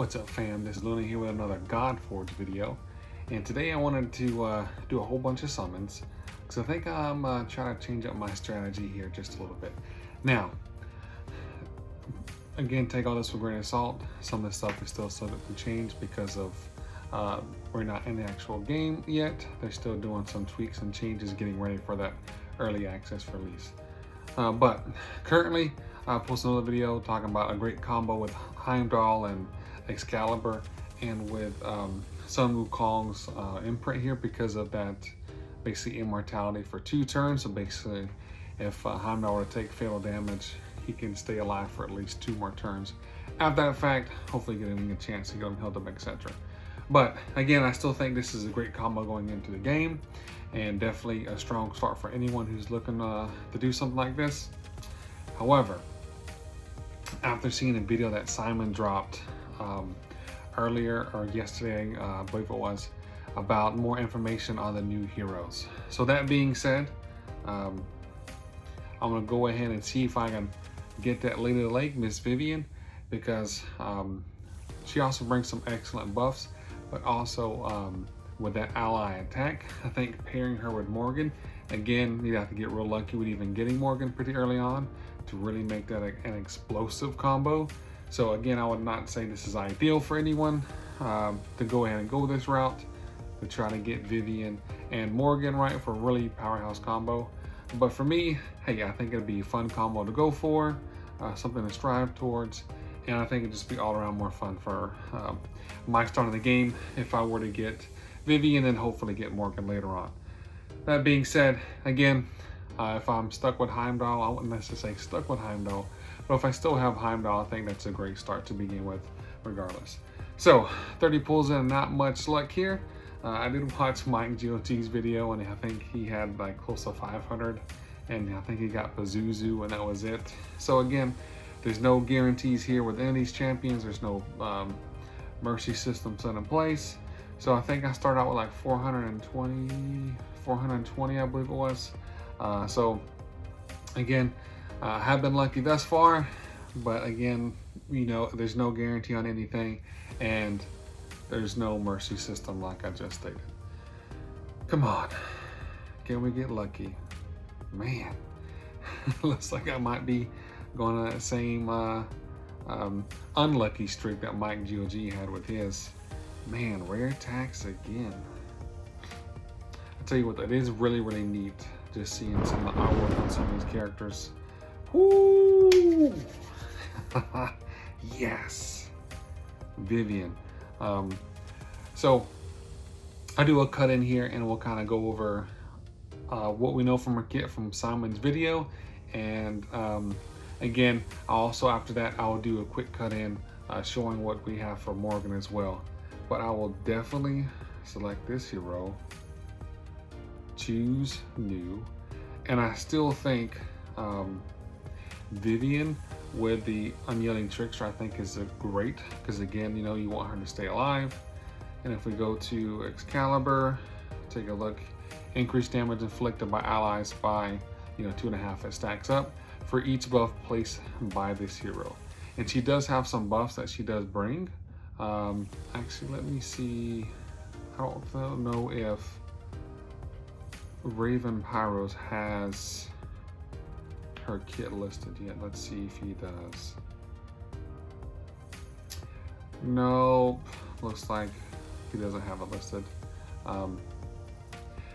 What's up, fam? This is Luna here with another Godforge video, and today I wanted to do a whole bunch of summons because I think I'm trying to change up my strategy here just a little bit. Now, again, take all this with a grain of salt. Some of this stuff is still subject to change because of we're not in the actual game yet. They're still doing some tweaks and changes, getting ready for that early access release. But currently, I posted another video talking about a great combo with Heimdall and Excalibur, and with Sun Wukong's imprint here because of that basically immortality for 2 turns. So basically, if Heimdall were to take fatal damage, he can stay alive for at least 2 more turns. After that fact, hopefully getting a chance to get him healed up, etc. But again, I still think this is a great combo going into the game, and definitely a strong start for anyone who's looking to do something like this. However, after seeing a video that Simon dropped earlier or yesterday, I believe it was, about more information on the new heroes. So that being said, I'm gonna go ahead and see if I can get that Lady of the Lake, Miss Vivian, because she also brings some excellent buffs, but also with that ally attack, I think pairing her with Morgan, again, you'd have to get real lucky with even getting Morgan pretty early on to really make that an explosive combo. So again, I would not say this is ideal for anyone to go ahead and go this route, to try to get Vivian and Morgan right for a really powerhouse combo. But for me, hey, I think it'd be a fun combo to go for, something to strive towards, and I think it'd just be all around more fun for my start of the game if I were to get Vivian and hopefully get Morgan later on. That being said, again, if I'm stuck with Heimdall, I wouldn't necessarily say stuck with Heimdall, but if I still have Heimdall, I think that's a great start to begin with regardless. So 30 pulls in, not much luck here. I did watch Mike GOT's video, and I think he had like close to 500, and I think he got Pazuzu, and that was it. So again, there's no guarantees here with any of these champions. There's no mercy system set in place. So I think I started out with like 420, I believe it was. So again, I have been lucky thus far, but again, you know, there's no guarantee on anything, and there's no mercy system like I just stated. Come on, can we get lucky? Man, looks like I might be going on that same unlucky streak that Mike GOG had with his. Man, rare attacks again. I tell you what, that is really, really neat, just seeing some of the artwork on some of these characters. Woo! Yes, Vivian. So I do a cut in here, and we'll kind of go over what we know from our kit from Simon's video, and again, also after that, I'll do a quick cut in showing what we have for Morgan as well. But I will definitely select this hero, choose new, and I still think Vivian with the Unyielding Trickster I think is a great, because again, you know, you want her to stay alive. And if we go to Excalibur, take a look, increased damage inflicted by allies by 2.5, it stacks up for each buff placed by this hero. And she does have some buffs that she does bring. Actually, let me see. I don't know if Raven Pyros has her kit listed yet. Let's see if he does. Nope, looks like he doesn't have it listed.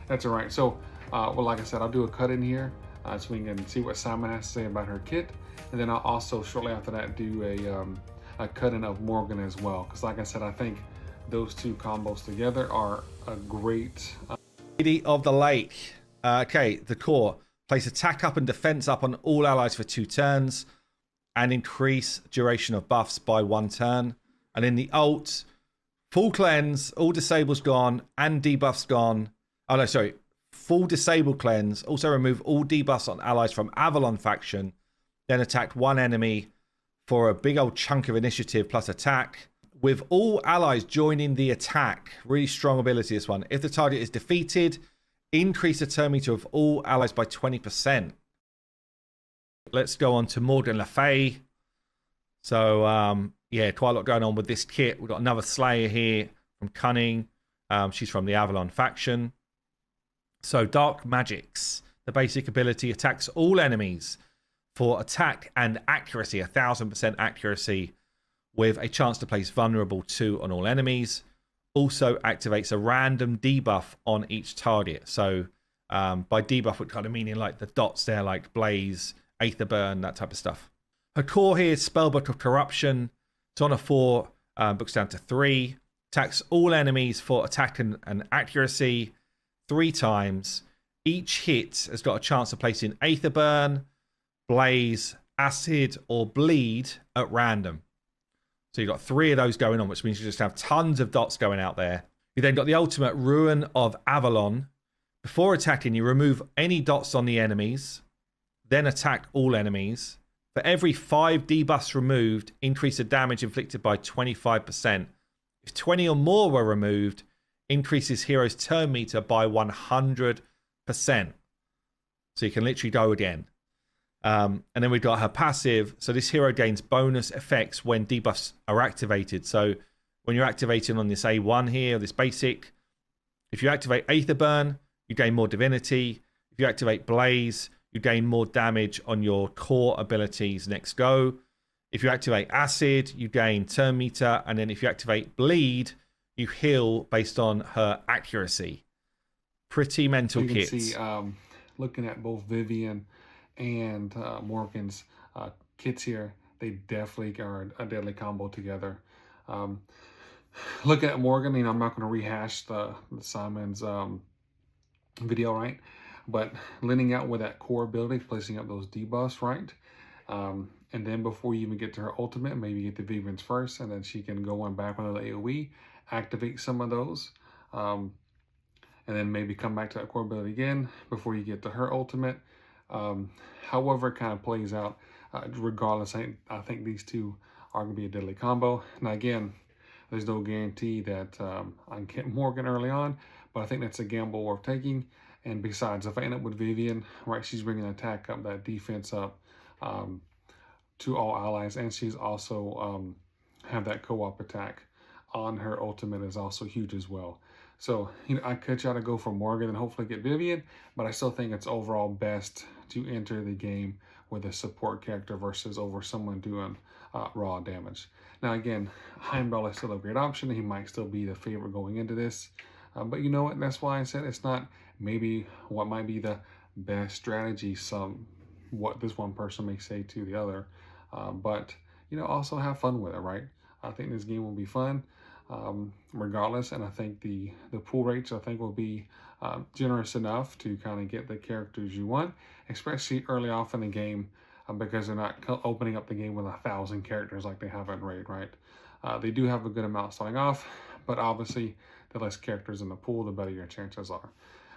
That's all right. So, well, like I said, I'll do a cut in here so we can see what Simon has to say about her kit, and then I'll also shortly after that do a cut in of Morgan as well. Because, like I said, I think those 2 combos together are a great. Lady of the Lake. Okay, the core. Place attack up and defense up on all allies for 2 turns, and increase duration of buffs by 1 turn. And in the ult, full cleanse, all disables gone, and debuffs gone. Oh no, sorry. Full disable cleanse. Also remove all debuffs on allies from Avalon faction. Then attack 1 enemy for a big old chunk of initiative plus attack. With all allies joining the attack. Really strong ability, this one. If the target is defeated, increase the turn meter of all allies by 20%. Let's go on to Morgan Le Fay. So yeah, quite a lot going on with this kit. We've got another Slayer here from Cunning. She's from the Avalon faction. So Dark Magics, the basic ability, attacks all enemies for attack and accuracy, 1000% accuracy, with a chance to place vulnerable 2 on all enemies. Also activates a random debuff on each target. So by debuff, we're kind of meaning like the dots there, like Blaze, Aether Burn, that type of stuff. Her core here is Spellbook of Corruption. It's on a 4, books down to 3. Attacks all enemies for attack and accuracy 3 times. Each hit has got a chance of placing Aether Burn, Blaze, Acid, or Bleed at random. So you've got 3 of those going on, which means you just have tons of dots going out there. You then got the ultimate Ruin of Avalon. Before attacking, you remove any dots on the enemies, then attack all enemies. For every 5 debuffs removed, increase the damage inflicted by 25%. If 20 or more were removed, increases hero's turn meter by 100%. So you can literally go again. And then we've got her passive. So this hero gains bonus effects when debuffs are activated. So when you're activating on this A1 here, this basic, if you activate Aether Burn, you gain more divinity. If you activate Blaze, you gain more damage on your core abilities next go. If you activate Acid, you gain turn meter. And then if you activate Bleed, you heal based on her accuracy. Pretty mental you kits. Can see, looking at both Vivian and Morgan's kits here, they definitely are a deadly combo together. Look at Morgan, I'm not going to rehash the Simon's video, right? But leaning out with that core ability, placing up those debuffs, right? And then before you even get to her ultimate, maybe get the Vivian's first, and then she can go on back with another AoE, activate some of those, and then maybe come back to that core ability again before you get to her ultimate. However it kind of plays out, regardless, I think these 2 are going to be a deadly combo. Now again, there's no guarantee that I can get Morgan early on, but I think that's a gamble worth taking. And besides, if I end up with Vivian, right, she's bringing attack up, that defense up to all allies, and she's also have that co-op attack on her ultimate is also huge as well. So, I could try to go for Morgan and hopefully get Vivian, but I still think it's overall best to enter the game with a support character versus over someone doing raw damage. Now again, Heimdall is still a great option. He might still be the favorite going into this. But you know what? That's why I said it's not maybe what might be the best strategy, what this one person may say to the other. But, also have fun with it, right? I think this game will be fun regardless. And I think the pool rates, I think, will be generous enough to kind of get the characters you want, especially early off in the game, because they're not opening up the game with 1,000 characters like they have in Raid, right? They do have a good amount starting off, but obviously the less characters in the pool, the better your chances are.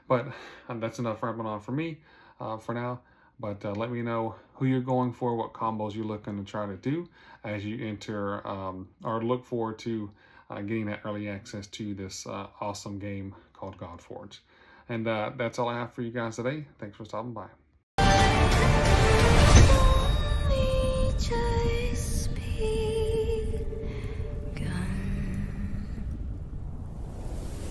But that's enough rambling on for me for now. But let me know who you're going for, what combos you're looking to try to do as you enter or look forward to getting that early access to this awesome game called Godforge. And that's all I have for you guys today. Thanks for stopping by.